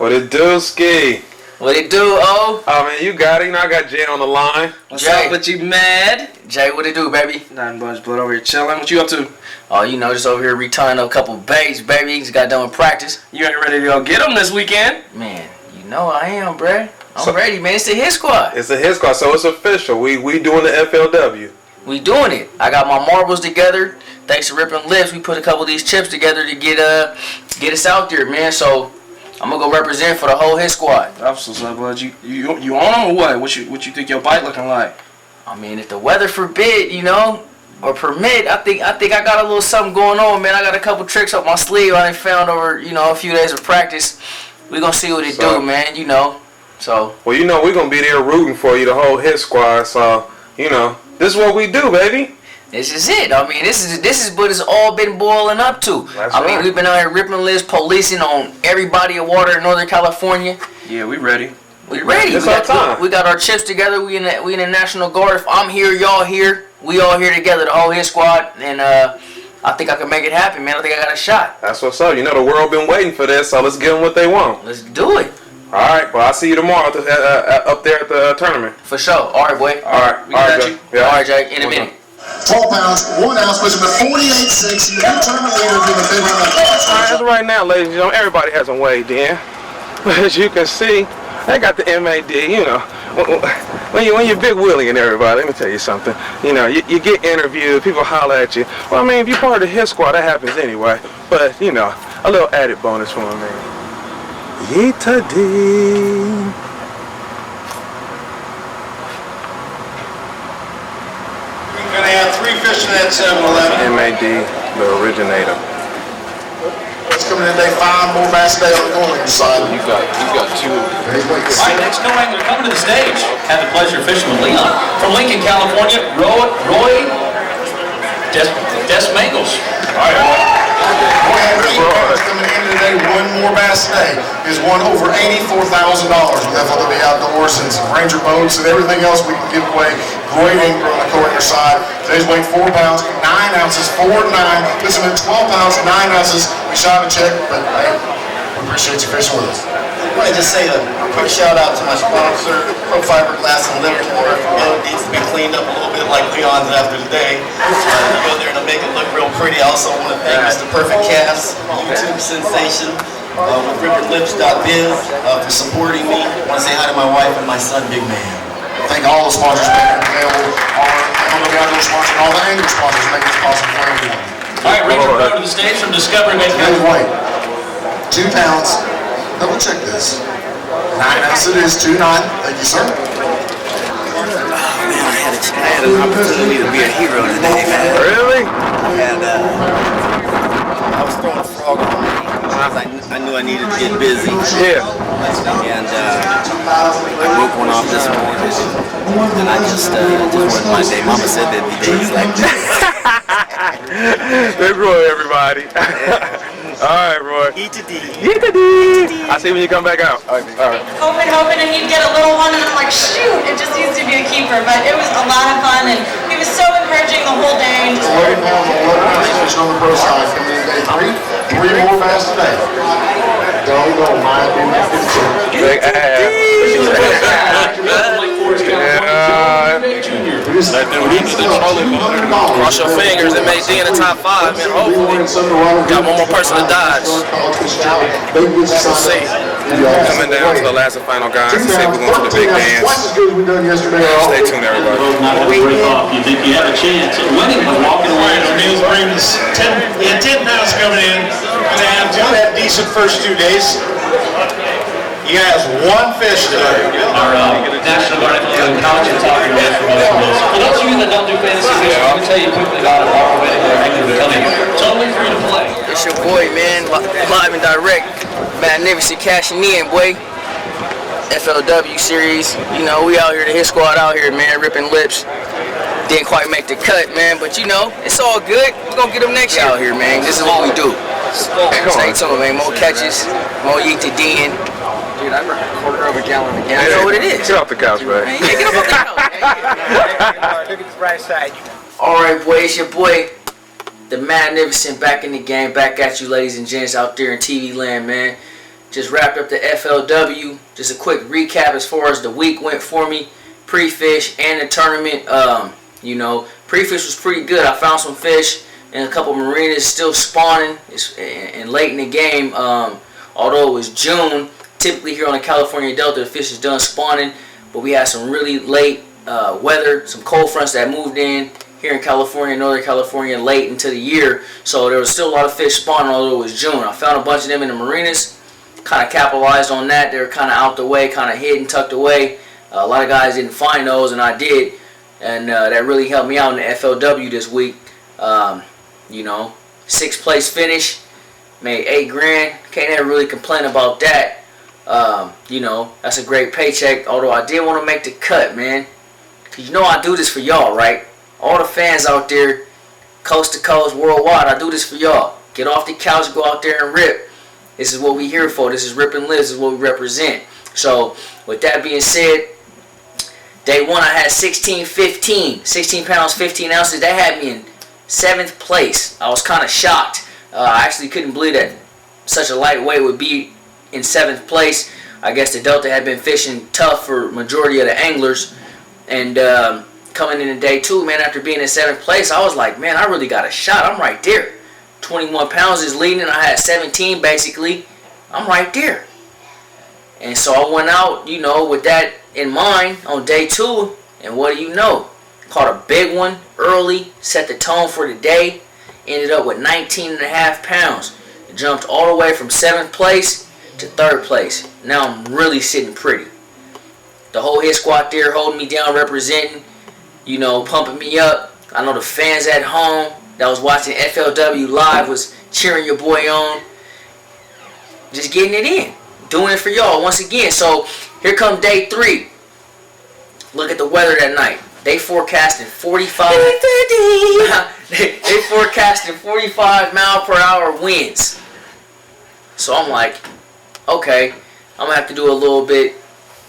What it do, Ski? What it do, oh? Oh, man, you got it. You know, I got Jay on the line. What's up with you, mad? Jay, what it do, baby? Nothing much, but over here chilling. What you up to? Oh, you know, just over here returning a couple baits, baby. Just got done with practice. You ain't ready to go get them this weekend? Man, you know I am, bruh. I'm ready, man. It's the hit squad. It's the hit squad, so it's official. We doing the FLW. We doing it. I got my marbles together. Thanks to Rippn Lips, we put a couple of these chips together to get us out there, man. So I'm gonna go represent for the whole hit squad. That's what's up, bud. You on them or what? What you think your bite looking like? I mean, if the weather forbid, you know, or permit, I think I got a little something going on, man. I got a couple tricks up my sleeve I found over, you know, a few days of practice. We gonna see what it do, man. You know. So. Well, you know, we're gonna be there rooting for you, the whole hit squad. So, you know, this is what we do, baby. This is it. I mean, this is what it's all been boiling up to. I mean, we've been out here Rippn Lips, policing on every body of water in Northern California. Yeah, we ready. We ready. It's our time. We got our chips together. We in the National Guard. If I'm here, y'all here. We all here together, the whole hit squad. And I think I can make it happen, man. I think I got a shot. That's what's up. You know, the world been waiting for this, so let's give them what they want. Let's do it. All right. Well, I'll see you tomorrow up there at the tournament. For sure. All right, boy. All right. We got you. Yeah. All right, Jake. In a minute. 12 pounds, 1 ounce, measurement 48.6. Your new tournament leader doing the big one. As right now, ladies and gentlemen, everybody hasn't weighed in. But as you can see, they got the MAD, you know. When you're Big Willie and everybody, let me tell you something. You know, you get interviewed, people holler at you. Well, I mean, if you're part of the hit squad, that happens anyway. But, you know, a little added bonus for me. Yeetadee. We're going to have 3 fish in that 7-Eleven. MAD, the originator. It's coming in today, 5 more bass a day on the going side. You got 2. All right, next no angler coming to the stage. Had the pleasure of fishing with Leon from Lincoln, California. Roy Desmangles. All right, coming in today, 1 more bass a day. Is won over $84,000 with FLW Outdoors and some Ranger boats and everything else we can give away. Great angler on the corner side. Today's weight 4 pounds, 9 ounces, 4 to 9. This one 12 pounds, 9 ounces. We shot a check, but hey, we appreciate you fishing with us. I want to just say a quick shout out to my sponsor, Pro Fiberglass in Livermore. It needs to be cleaned up a little bit like Leon's after today. Go there to make it look real pretty. I also want to thank Mr. Perfect Cast, YouTube sensation, with RIPPNLIPPS.BIZ for supporting me. I want to say hi to my wife and my son, Big Man. Thank all the sponsors making it available, all the outdoor sponsors, and all the angler sponsors making this possible for everyone. All right, Ranger Pro to the stage from Discovery Maker. Good weight, 2 pounds. Double check this. 9 ounces it is, 2.9. Thank you, sir. Man, I had an opportunity to be a hero today, man. Really? I was throwing a frog on me. I knew I needed to get busy. Yeah. And I broke one off this morning. And I just wasn't my day. Mama said there'd be days like this. Big Roy, everybody. All right, Roy. Yeetadee. Yeetadee. I'll see you when you come back out. All right. Hoping, and he'd get a little one, and I'm like, shoot, it just needs to be a keeper. But it was a lot of fun, and he was so encouraging the whole day. And just 11 pounds, 11 ounces fishing on the pro side. Coming in day 3 more bass today. Don't go, mind me, make it too. Big ass. Cross your fingers and make D in the top 5, man. Hopefully, got one more person to dodge. We'll see. Coming down to the last and final guys to see if we're going to the big dance. Stay tuned, everybody. You think you have a chance of winning by walking away? Neil brings 10 pounds coming in. Gonna have to have decent first 2 days. He has 1 fish today. Our National Guard college and talking about for most of those. For those of you that don't do fantasy fishing, I'm gonna tell you quickly about it. Totally free to play. It's your boy, man. Live and direct. Magnificent cashing in, boy. FLW series. You know, we out here, the hit squad out here, man. Rippn Lips. Didn't quite make the cut, man. But you know, it's all good. We're gonna get them next year out here, man. This is what we do. Stay tuned, man. More catches, more yeetadee. Dude, I brought a 1/4 gallon of gas. I know what it is. Get off the couch, man. Hey, get up on the couch. Look at this right side. All right, boy. It's your boy, the Magnificent, back in the game. Back at you, ladies and gents, out there in TV land, man. just wrapped up the FLW. Just a quick recap as far as the week went for me. Pre-fish and the tournament. You know, pre-fish was pretty good. I found some fish and a couple marinas still spawning and late in the game. Although it was June, typically here on the California Delta, the fish is done spawning. But we had some really late weather, some cold fronts that moved in here in California, Northern California, late into the year. So there was still a lot of fish spawning, although it was June. I found a bunch of them in the marinas. Kind of capitalized on that. They were kind of out the way, kind of hidden, tucked away. A lot of guys didn't find those, and I did. And that really helped me out in the FLW this week. You know, 6th place finish, made $8 grand. Can't ever really complain about that. You know, that's a great paycheck. Although I did want to make the cut, man. Cause you know I do this for y'all, right? All the fans out there, coast to coast, worldwide, I do this for y'all. Get off the couch, go out there and rip. This is what we here for. This is Rippn Lips. This is what we represent. So, with that being said, day 1 I had 16 pounds, 15 ounces. That had me in 7th place. I was kind of shocked. I actually couldn't believe that such a lightweight would be in 7th place. I guess the Delta had been fishing tough for majority of the anglers. And coming into day 2, man, after being in 7th place, I was like, man, I really got a shot. I'm right there. 21 pounds is leading. I had 17 basically. I'm right there. And so I went out, you know, with that in mind on day 2. And what do you know? Caught a big one early, set the tone for the day. Ended up with 19.5 pounds. Jumped all the way from 7th place to 3rd place. Now I'm really sitting pretty. The whole hit squad there holding me down, representing, you know, pumping me up. I know the fans at home that was watching FLW live was cheering your boy on. Just getting it in. Doing it for y'all once again. So here come day 3. Look at the weather that night. They forecasting 45. they forecasting 45 mph winds. So I'm like, okay, I'm gonna have to do a little bit,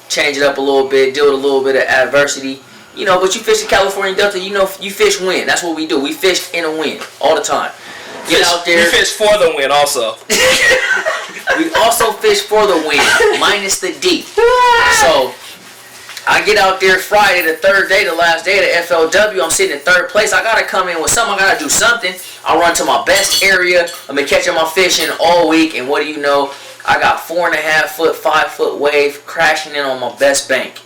change it up a little bit, deal with a little bit of adversity. You know, but you fish the California Delta, you know, you fish wind. That's what we do. We fish in a wind all the time. Get out there. We fish for the win also. We also fish for the win, minus the D. So I get out there Friday, the 3rd day, the last day of the FLW. I'm sitting in 3rd place. I gotta come in with something. I gotta do something. I run to my best area. I've been catching my fishing all week, and what do you know? I got 4.5 foot, 5 foot wave crashing in on my best bank.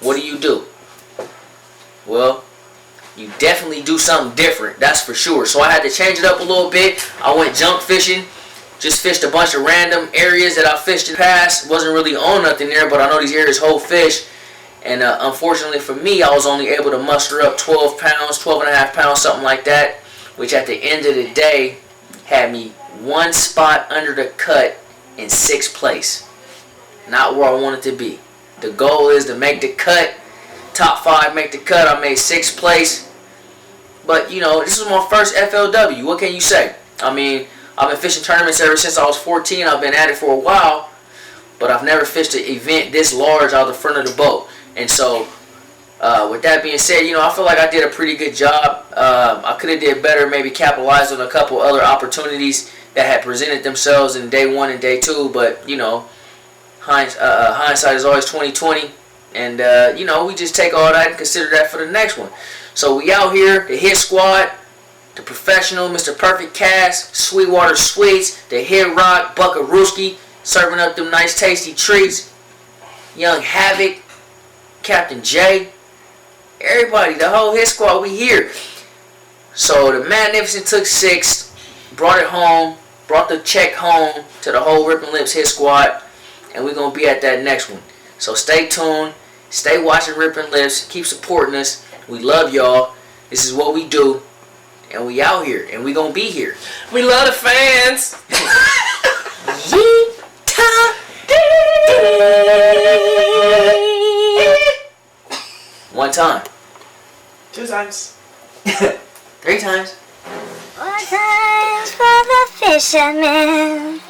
What do? Well, you definitely do something different, that's for sure. So I had to change it up a little bit. I went junk fishing. Just fished a bunch of random areas that I fished in the past. Wasn't really on nothing there, but I know these areas hold fish. And unfortunately for me, I was only able to muster up 12 pounds, 12.5 pounds, something like that. Which at the end of the day had me 1 spot under the cut in 6th place. Not where I wanted to be. The goal is to make the cut. Top 5 make the cut. I made 6th place. But, you know, this was my first FLW. What can you say? I mean, I've been fishing tournaments ever since I was 14. I've been at it for a while. But I've never fished an event this large out the front of the boat. And so, with that being said, you know, I feel like I did a pretty good job. I could have did better, maybe capitalized on a couple other opportunities that had presented themselves in day 1 and day 2. But, you know, hindsight is always 20/20. And, you know, we just take all that and consider that for the next one. So we out here, the hit squad, the professional, Mr. Perfect Cast, Sweetwater Sweets, the Hit Rock, Buckarooski, serving up them nice tasty treats. Young Havoc, Captain J, everybody, the whole hit squad, we here. So the Magnificent took 6th, brought it home, brought the check home to the whole Rippn Lips hit squad, and we're going to be at that next one. So stay tuned, stay watching Rippn Lips, keep supporting us. We love y'all. This is what we do, and we out here, and we going to be here. We love the fans. One time. 2 times. 3 times. 4 times for the fisherman.